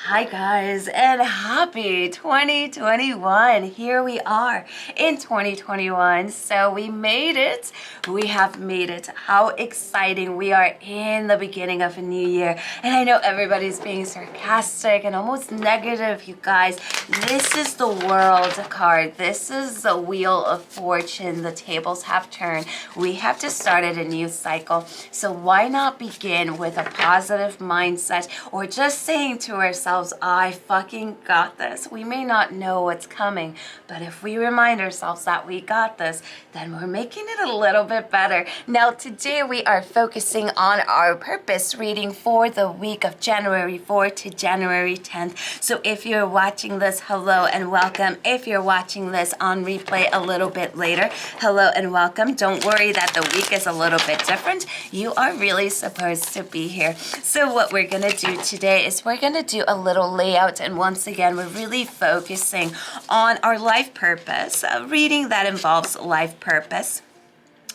Hi guys, and happy 2021. Here we are in 2021. So we made it. We have made it. How exciting. We are in the beginning of a new year. And I know everybody's being sarcastic and almost negative, you guys. This is the world card. This is the wheel of fortune. The tables have turned. We have just started a new cycle. So why not begin with a positive mindset or just saying to ourselves, I fucking got this. We may not know what's coming, but if we remind ourselves that we got this, then we're making it a little bit better. Now, today we are focusing on our purpose reading for the week of January 4th to January 10th. So if you're watching this, hello and welcome. If you're watching this on replay a little bit later, hello and welcome. Don't worry that the week is a little bit different. You are really supposed to be here. So what we're going to do today is we're going to do a little layout, and once again we're really focusing on our life purpose, a reading that involves life purpose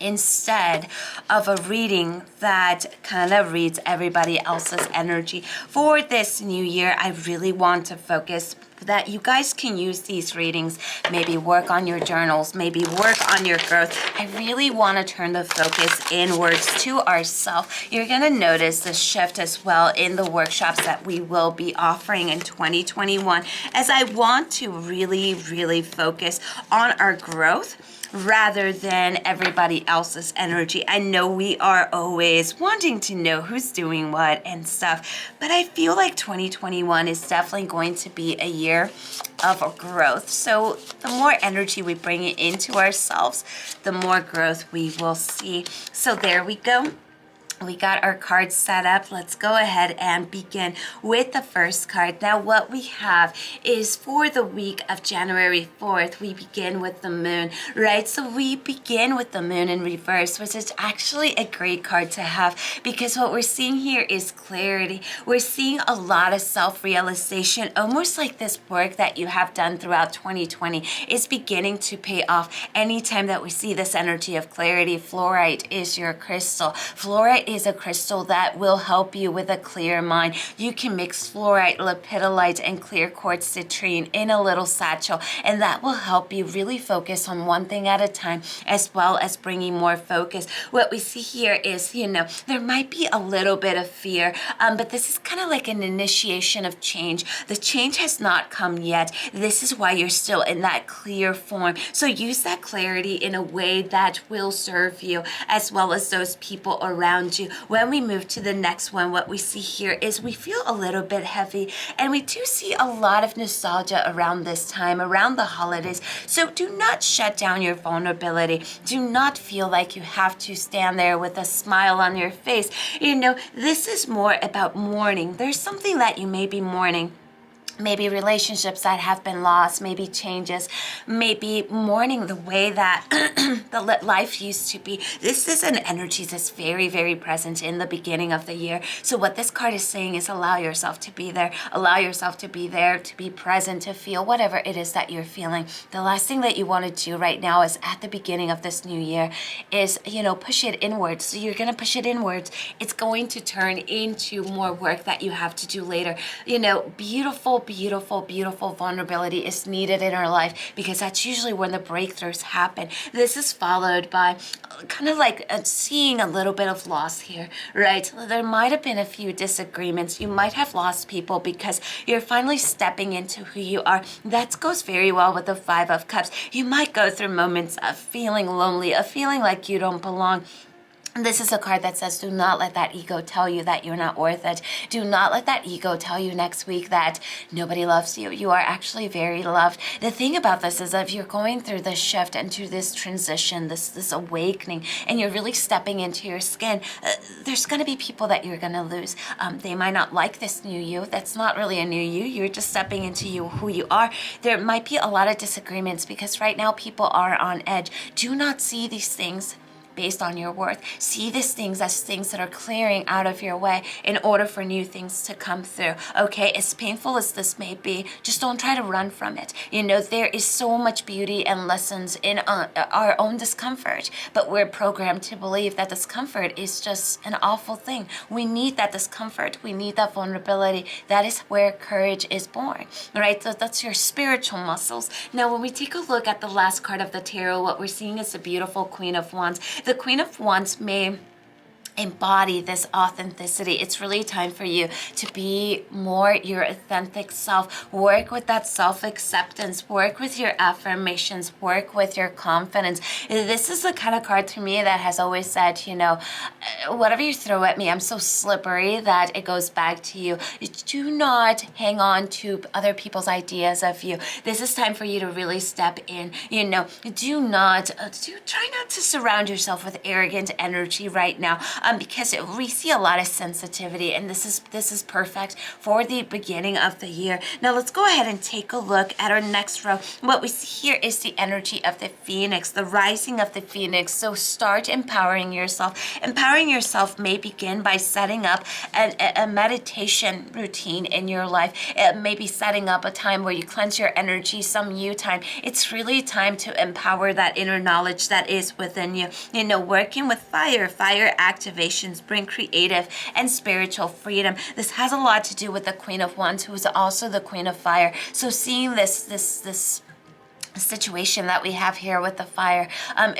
instead of a reading that kind of reads everybody else's energy. For this new year, I really want to focus that you guys can use these readings, maybe work on your journals, maybe work on your growth. I really want to turn the focus inwards to ourselves. You're going to notice the shift as well in the workshops that we will be offering in 2021, as I want to really focus on our growth rather than everybody else's energy. I know we are always wanting to know who's doing what and stuff, but I feel like 2021 is definitely going to be a year of growth. So the more energy we bring into ourselves, the more growth we will see. So there we go. We got our cards set up. Let's go ahead and begin with the first card. Now, what we have is for the week of January 4th, we begin with the moon, right? So we begin with the moon in reverse, which is actually a great card to have because what we're seeing here is clarity. We're seeing a lot of self-realization, almost like this work that you have done throughout 2020 is beginning to pay off. Anytime that we see this energy of clarity, fluorite is your crystal. Fluorite is a crystal that will help you with a clear mind. You can mix fluorite, lepidolite, and clear quartz citrine in a little satchel, and that will help you really focus on one thing at a time, as well as bringing more focus. What we see here is, there might be a little bit of fear, but this is kind of like an initiation of change. The change has not come yet. This is why you're still in that clear form. So use that clarity in a way that will serve you, as well as those people around you. When we move to the next one, what we see here is we feel a little bit heavy, and we do see a lot of nostalgia around this time, around the holidays. So do not shut down your vulnerability. Do not feel like you have to stand there with a smile on your face. This is more about mourning. There's something that you may be mourning. Maybe relationships that have been lost, maybe changes, maybe mourning the way that the life used to be. This is an energy that's very present in the beginning of the year. So what this card is saying is allow yourself to be there. Allow yourself to be there, to be present, to feel whatever it is that you're feeling. The last thing that you want to do right now is at the beginning of this new year is, push it inwards. So you're going to push it inwards. It's going to turn into more work that you have to do later. Beautiful vulnerability is needed in our life because that's usually when the breakthroughs happen. This is followed by kind of like seeing a little bit of loss here, right? There might have been a few disagreements. You might have lost people because you're finally stepping into who you are. That goes very well with the Five of Cups. You might go through moments of feeling lonely, of feeling like you don't belong. This is a card that says, do not let that ego tell you that you're not worth it. Do not let that ego tell you next week that nobody loves you. You are actually very loved. The thing about this is that if you're going through this shift and through this transition, this awakening, and you're really stepping into your skin, there's going to be people that you're going to lose. They might not like this new you. That's not really a new you. You're just stepping into who you are. There might be a lot of disagreements because right now people are on edge. Do not see these things based on your worth. See these things as things that are clearing out of your way in order for new things to come through. Okay, as painful as this may be, just don't try to run from it. There is so much beauty and lessons in our own discomfort, but we're programmed to believe that discomfort is just an awful thing. We need that discomfort. We need that vulnerability. That is where courage is born, right? So that's your spiritual muscles. Now, when we take a look at the last card of the tarot, what we're seeing is the beautiful Queen of Wands. The Queen of Wands may embody this authenticity. It's really time for you to be more your authentic self. Work with that self-acceptance. Work with your affirmations. Work with your confidence. This is the kind of card to me that has always said, whatever you throw at me, I'm so slippery that it goes back to you. Do not hang on to other people's ideas of you. This is time for you to really step in. Try not to surround yourself with arrogant energy right now. Because we see a lot of sensitivity, and this is perfect for the beginning of the year. Now let's go ahead and take a look at our next row. What we see here is the energy of the Phoenix, the rising of the Phoenix. So start empowering yourself. Empowering yourself may begin by setting up a meditation routine in your life. It may be setting up a time where you cleanse your energy, some you time. It's really time to empower that inner knowledge that is within you. Working with fire activations bring creative and spiritual freedom. This has a lot to do with the Queen of Wands, who is also the Queen of Fire. So seeing this situation that we have here with the fire,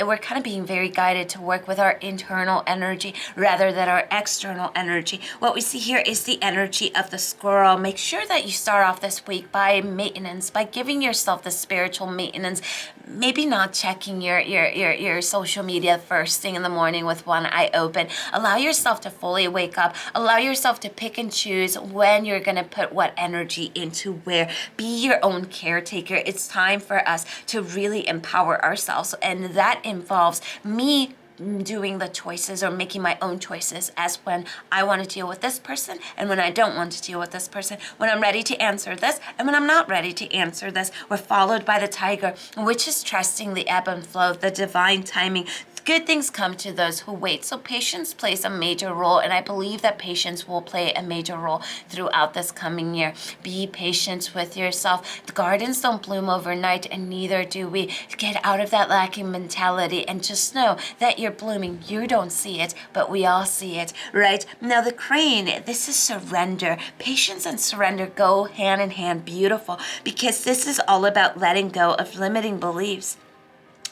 we're kind of being very guided to work with our internal energy rather than our external energy. What we see here is the energy of the squirrel. Make sure that you start off this week by maintenance, by giving yourself the spiritual maintenance. Maybe not checking your social media first thing in the morning with one eye open. Allow yourself to fully wake up. Allow yourself to pick and choose when you're going to put what energy into where. Be your own caretaker. It's time for us to really empower ourselves, and that involves me doing the choices or making my own choices as when I want to deal with this person and when I don't want to deal with this person, when I'm ready to answer this and when I'm not ready to answer this. We're followed by the tiger, which is trusting the ebb and flow, the divine timing. Good things come to those who wait. So patience plays a major role, and I believe that patience will play a major role throughout this coming year. Be patient with yourself. The gardens don't bloom overnight, and neither do we. Get out of that lacking mentality and just know that you're blooming. You don't see it, but we all see it, right? Now the crane, this is surrender. Patience and surrender go hand in hand. Beautiful, because this is all about letting go of limiting beliefs.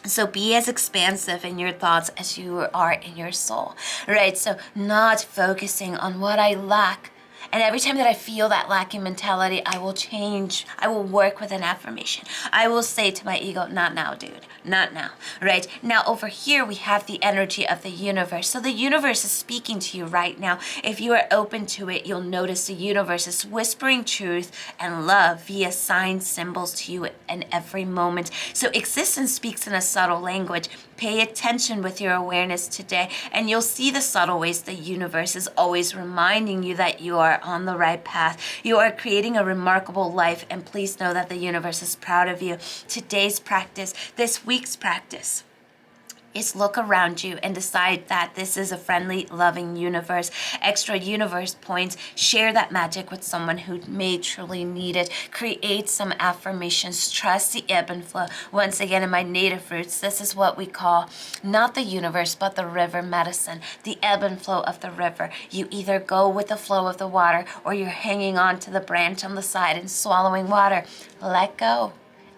So be as expansive in your thoughts as you are in your soul, right? So not focusing on what I lack. And every time that I feel that lacking mentality, I will change. I will work with an affirmation. I will say to my ego, not now, dude. Not now, right? Now over here, we have the energy of the universe. So the universe is speaking to you right now. If you are open to it, you'll notice the universe is whispering truth and love via signs, symbols to you in every moment. So existence speaks in a subtle language. Pay attention with your awareness today, and you'll see the subtle ways the universe is always reminding you that you are on the right path. You are creating a remarkable life, and please know that the universe is proud of you. Today's practice, this week's practice, is look around you and decide that this is a friendly, loving universe. Extra universe points. Share that magic with someone who may truly need it. Create some affirmations. Trust the ebb and flow. Once again, in my native roots, this is what we call not the universe, but the river medicine. The ebb and flow of the river. You either go with the flow of the water, or you're hanging on to the branch on the side and swallowing water. Let go.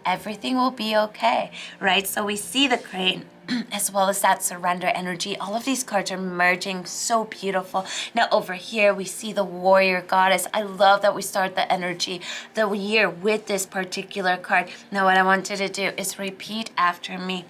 Everything will be okay, right? So we see the crane as well as that surrender energy. All of these cards are merging, so beautiful. Now over here, we see the warrior goddess. I love that we start the energy, the year with this particular card. Now what I want you to do is repeat after me.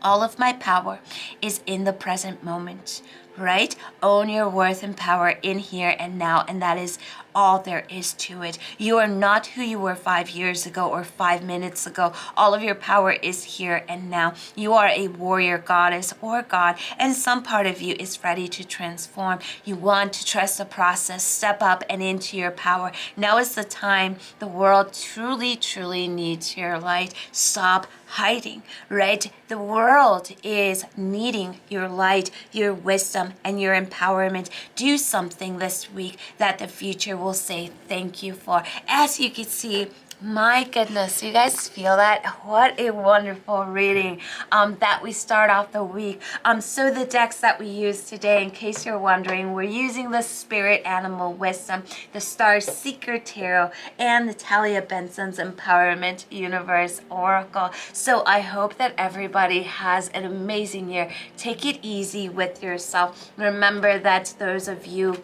All of my power is in the present moment, right? Own your worth and power in here and now, and that is all there is to it. You are not who you were 5 years ago or 5 minutes ago. All of your power is here and now. You are a warrior goddess or god, and some part of you is ready to transform. You want to trust the process, step up and into your power. Now is the time. The world truly, truly needs your light. Stop hiding, right? The world is needing your light, your wisdom, and your empowerment. Do something this week that the future will say thank you for. As you can see, my goodness, you guys feel that? What a wonderful reading that we start off the week. So the decks that we use today, in case you're wondering, we're using the Spirit Animal Wisdom, the Star Seeker Tarot, and the Talia Benson's Empowerment Universe Oracle. So I hope that everybody has an amazing year. Take it easy with yourself. Remember that those of you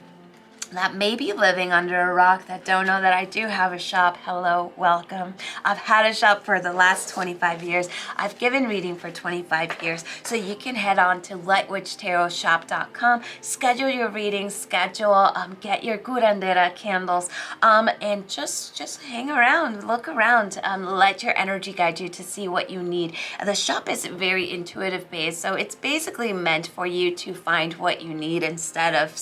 that may be living under a rock that don't know that I do have a shop. Hello, welcome. I've had a shop for the last 25 years. I've given reading for 25 years. So you can head on to lightwitchtarotshop.com, schedule your readings, get your curandera candles, and just hang around, look around, let your energy guide you to see what you need. The shop is very intuitive based, so it's basically meant for you to find what you need instead of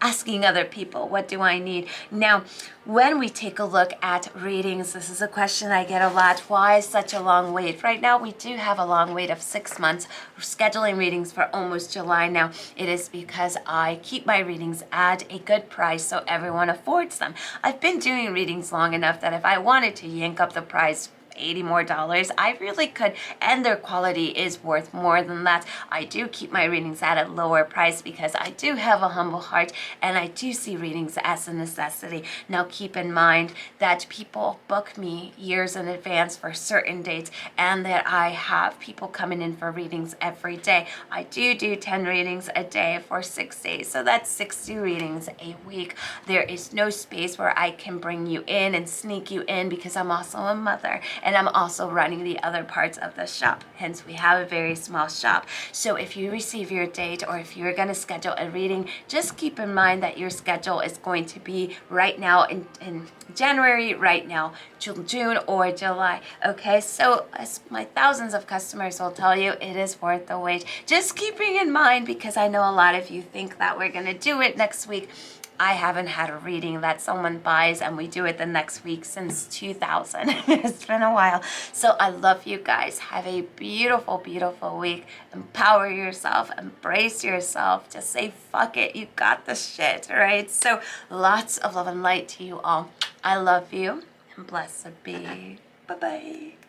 asking other people, what do I need? Now, when we take a look at readings, this is a question I get a lot. Why such a long wait? Right now, we do have a long wait of 6 months. We're scheduling readings for almost July now. It is because I keep my readings at a good price so everyone affords them. I've been doing readings long enough that if I wanted to yank up the price $80 more, I really could, and their quality is worth more than that. I do keep my readings at a lower price because I do have a humble heart and I do see readings as a necessity. Now keep in mind that people book me years in advance for certain dates and that I have people coming in for readings every day. I do 10 readings a day for 6 days, so that's 60 readings a week. There is no space where I can bring you in and sneak you in because I'm also a mother. And I'm also running the other parts of the shop. Hence, we have a very small shop. So if you receive your date or if you're going to schedule a reading, just keep in mind that your schedule is going to be right now in January, right now, June or July. Okay, so as my thousands of customers will tell you, it is worth the wait. Just keeping in mind, because I know a lot of you think that we're going to do it next week. I haven't had a reading that someone buys and we do it the next week since 2000. It's been a while. So I love you guys. Have a beautiful, beautiful week. Empower yourself. Embrace yourself. Just say, fuck it. You got the shit, right? So lots of love and light to you all. I love you and blessed be. Bye-bye.